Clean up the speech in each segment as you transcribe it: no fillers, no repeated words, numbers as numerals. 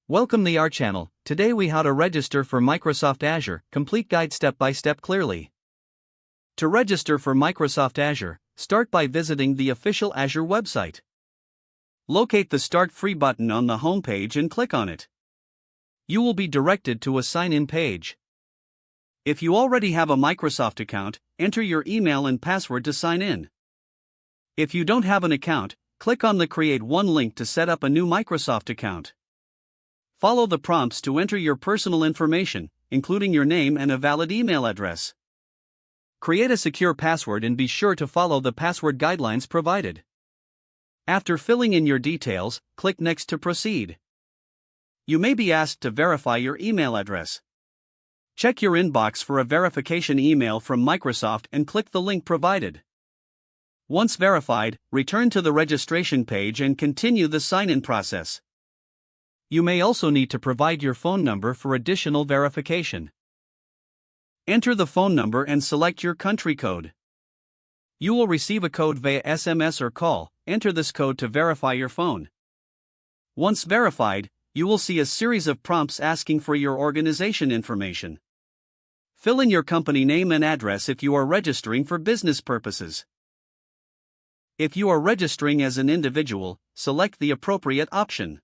Welcome to our channel. Today we how to register for Microsoft Azure, complete guide step by step clearly. To register for Microsoft Azure, start by visiting the official Azure website. Locate the Start Free button on the home page and click on it. You will be directed to a sign-in page. If you already have a Microsoft account, enter your email and password to sign in. If you don't have an account, click on the Create One link to set up a new Microsoft account. Follow the prompts to enter your personal information, including your name and a valid email address. Create a secure password and be sure to follow the password guidelines provided. After filling in your details, click Next to proceed. You may be asked to verify your email address. Check your inbox for a verification email from Microsoft and click the link provided. Once verified, return to the registration page and continue the sign-in process. You may also need to provide your phone number for additional verification. Enter the phone number and select your country code. You will receive a code via SMS or call. Enter this code to verify your phone. Once verified, you will see a series of prompts asking for your organization information. Fill in your company name and address if you are registering for business purposes. If you are registering as an individual, select the appropriate option.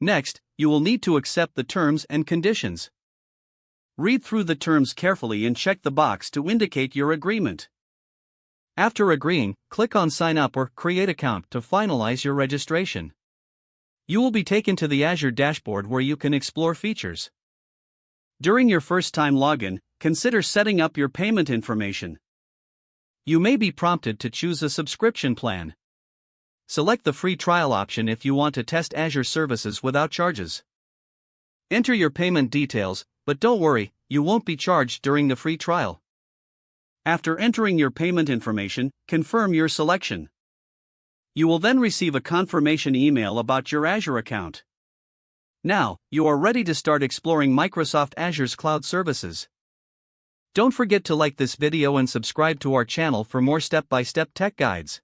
Next, you will need to accept the terms and conditions. Read through the terms carefully and check the box to indicate your agreement. After agreeing, click on Sign Up or Create Account to finalize your registration. You will be taken to the Azure dashboard where you can explore features. During your first time login, consider setting up your payment information. You may be prompted to choose a subscription plan. Select the free trial option if you want to test Azure services without charges. Enter your payment details, but don't worry, you won't be charged during the free trial. After entering your payment information, confirm your selection. You will then receive a confirmation email about your Azure account. Now, you are ready to start exploring Microsoft Azure's cloud services. Don't forget to like this video and subscribe to our channel for more step-by-step tech guides.